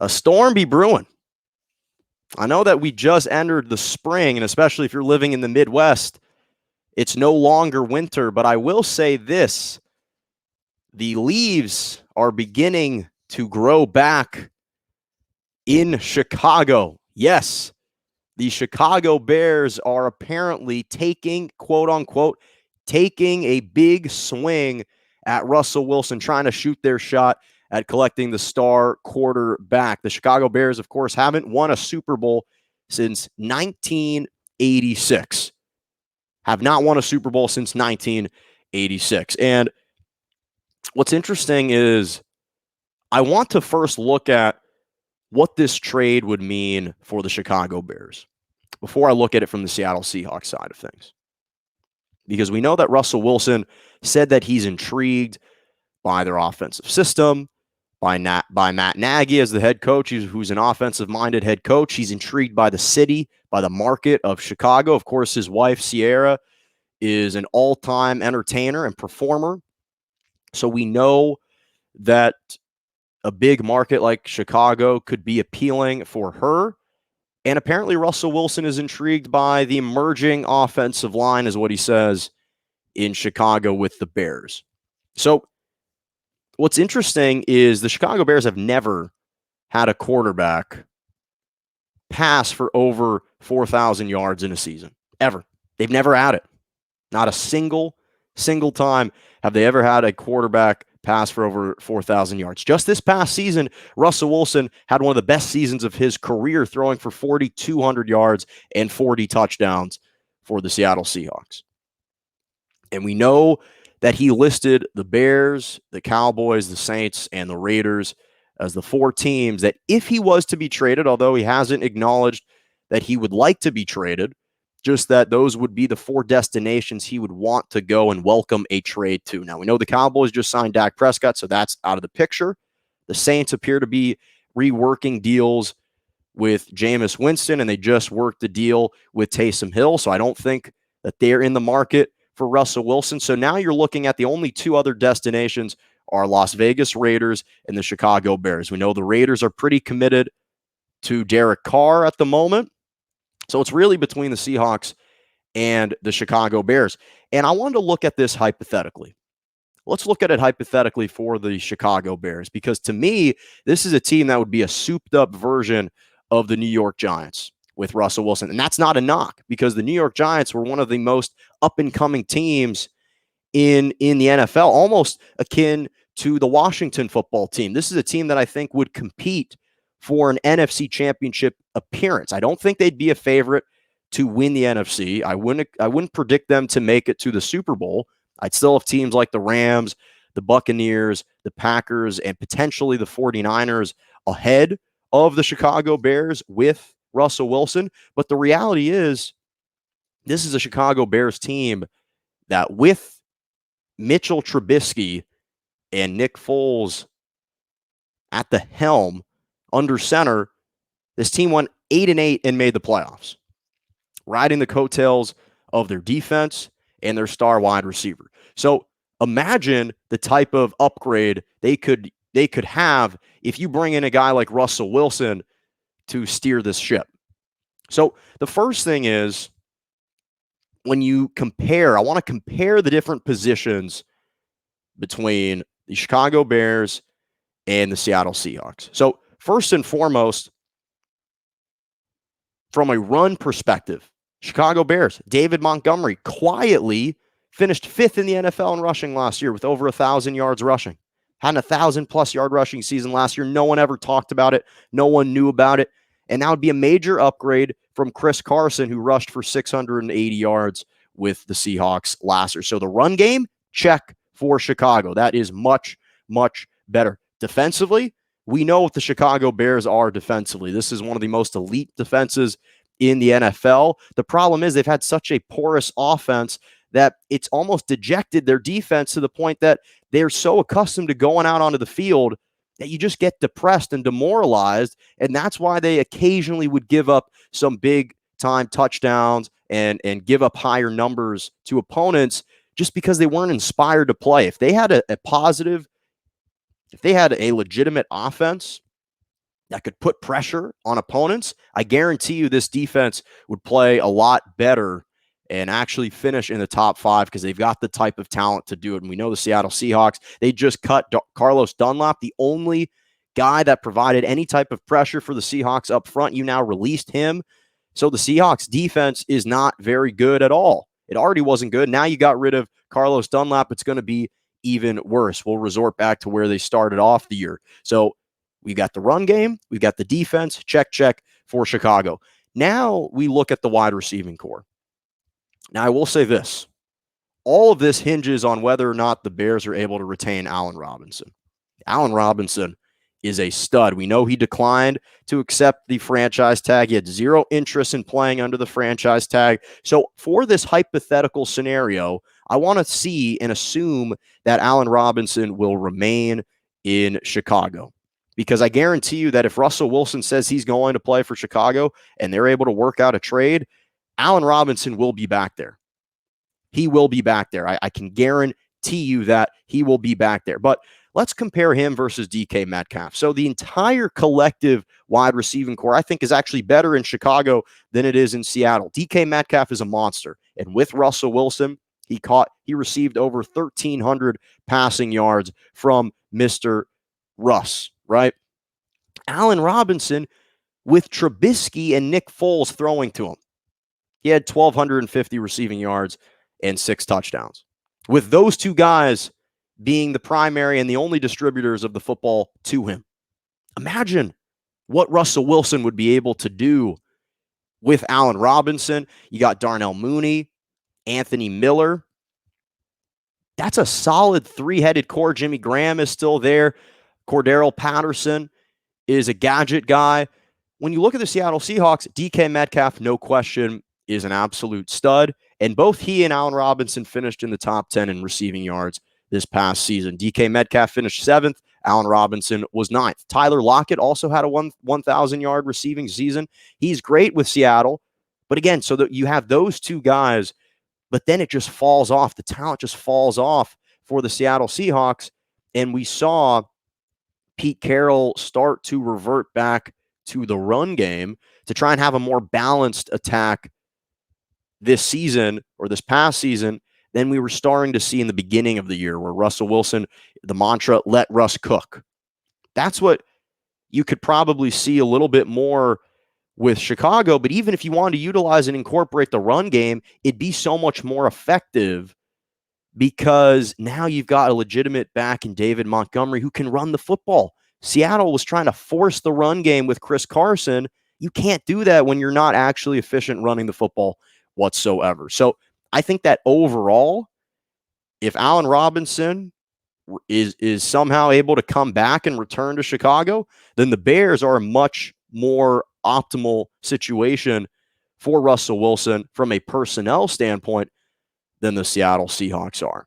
a storm be brewing. I know that we just entered the spring, and especially if you're living in the Midwest, it's no longer winter, but I will say this. The leaves are beginning to grow back in Chicago. Yes, the Chicago Bears are apparently taking, quote unquote, taking a big swing at Russell Wilson, trying to shoot their shot at collecting the star quarterback. The Chicago Bears, of course, haven't won a Super Bowl since 1986. Have not won a Super Bowl since 1986. And what's interesting is I want to first look at what this trade would mean for the Chicago Bears before I look at it from the Seattle Seahawks side of things. Because we know that Russell Wilson said that he's intrigued by their offensive system, by Matt Nagy as the head coach, who's an offensive-minded head coach. He's intrigued by the city, by the market of Chicago. Of course, his wife, Sierra, is an all-time entertainer and performer. So we know that a big market like Chicago could be appealing for her. And apparently Russell Wilson is intrigued by the emerging offensive line, is what he says, in Chicago with the Bears. So what's interesting is the Chicago Bears have never had a quarterback pass for over 4,000 yards in a season, ever. They've never had it. Not a single time have they ever had a quarterback pass for over 4,000 yards. Just this past season, Russell Wilson had one of the best seasons of his career, throwing for 4,200 yards and 40 touchdowns for the Seattle Seahawks. And we know that he listed the Bears, the Cowboys, the Saints, and the Raiders as the four teams that if he was to be traded, although he hasn't acknowledged that he would like to be traded, just that those would be the four destinations he would want to go and welcome a trade to. Now, we know the Cowboys just signed Dak Prescott, so that's out of the picture. The Saints appear to be reworking deals with Jameis Winston, and they just worked the deal with Taysom Hill, so I don't think that they're in the market for Russell Wilson. So now you're looking at the only two other destinations are Las Vegas Raiders and the Chicago Bears. We know the Raiders are pretty committed to Derek Carr at the moment. So it's really between the Seahawks and the Chicago Bears. And I wanted to look at this hypothetically. Let's look at it hypothetically for the Chicago Bears, because to me, this is a team that would be a souped-up version of the New York Giants with Russell Wilson. And that's not a knock, because the New York Giants were one of the most up-and-coming teams in the NFL, almost akin to the Washington football team. This is a team that I think would compete for an NFC championship appearance. I don't think they'd be a favorite to win the NFC. I wouldn't predict them to make it to the Super Bowl. I'd still have teams like the Rams, the Buccaneers, the Packers, and potentially the 49ers ahead of the Chicago Bears with Russell Wilson. But the reality is, this is a Chicago Bears team that with Mitchell Trubisky and Nick Foles at the helm, under center, this team went 8-8 and made the playoffs, riding the coattails of their defense and their star wide receiver. So imagine the type of upgrade they could have if you bring in a guy like Russell Wilson to steer this ship. So the first thing is, when you compare, I want to compare the different positions between the Chicago Bears and the Seattle Seahawks. So first and foremost, from a run perspective, Chicago Bears, David Montgomery quietly finished 5th in the NFL in rushing last year with over 1,000 yards rushing. Had a 1,000+ yard rushing season last year. No one ever talked about it. No one knew about it. And that would be a major upgrade from Chris Carson, who rushed for 680 yards with the Seahawks last year. So the run game, check for Chicago. That is much, much better. Defensively, we know what the Chicago Bears are defensively. This is one of the most elite defenses in the NFL. The problem is they've had such a porous offense that it's almost dejected their defense to the point that they're so accustomed to going out onto the field that you just get depressed and demoralized. And that's why they occasionally would give up some big-time touchdowns and give up higher numbers to opponents just because they weren't inspired to play. If they had a positive, if they had a legitimate offense that could put pressure on opponents, I guarantee you this defense would play a lot better and actually finish in the top 5 because they've got the type of talent to do it. And we know the Seattle Seahawks, they just cut Carlos Dunlap, the only guy that provided any type of pressure for the Seahawks up front. You now released him. So the Seahawks defense is not very good at all. It already wasn't good. Now you got rid of Carlos Dunlap. It's going to be even worse. We'll resort back to where they started off the year. So we've got the run game. We've got the defense. Check for Chicago. Now we look at the wide receiving core. Now I will say this. All of this hinges on whether or not the Bears are able to retain Allen Robinson. Allen Robinson is a stud. We know he declined to accept the franchise tag. He had zero interest in playing under the franchise tag. So for this hypothetical scenario, I want to see and assume that Allen Robinson will remain in Chicago. Because I guarantee you that if Russell Wilson says he's going to play for Chicago and they're able to work out a trade, Allen Robinson will be back there. He will be back there. I can guarantee you that he will be back there. But let's compare him versus DK Metcalf. So the entire collective wide receiving core, I think, is actually better in Chicago than it is in Seattle. DK Metcalf is a monster. And with Russell Wilson, he received over 1,300 passing yards from Mr. Russ, right? Allen Robinson, with Trubisky and Nick Foles throwing to him, he had 1,250 receiving yards and 6 touchdowns. With those two guys being the primary and the only distributors of the football to him. Imagine what Russell Wilson would be able to do with Allen Robinson. You got Darnell Mooney, Anthony Miller. That's a solid 3-headed core. Jimmy Graham is still there. Cordero Patterson is a gadget guy. When you look at the Seattle Seahawks, DK Metcalf, no question, is an absolute stud. And both he and Allen Robinson finished in the top 10 in receiving yards this past season. DK Metcalf finished 7th. Allen Robinson was 9th. Tyler Lockett also had a 1,000-yard receiving season. He's great with Seattle. But again, so that you have those two guys, but then it just falls off. The talent just falls off for the Seattle Seahawks. And we saw Pete Carroll start to revert back to the run game to try and have a more balanced attack this season or this past season than we were starting to see in the beginning of the year, where Russell Wilson, the mantra, let Russ cook. That's what you could probably see a little bit more with Chicago. But even if you wanted to utilize and incorporate the run game, it'd be so much more effective because now you've got a legitimate back in David Montgomery who can run the football. Seattle was trying to force the run game with Chris Carson. You can't do that when you're not actually efficient running the football whatsoever. So I think that overall, if Allen Robinson is somehow able to come back and return to Chicago, then the Bears are a much more optimal situation for Russell Wilson from a personnel standpoint than the Seattle Seahawks are.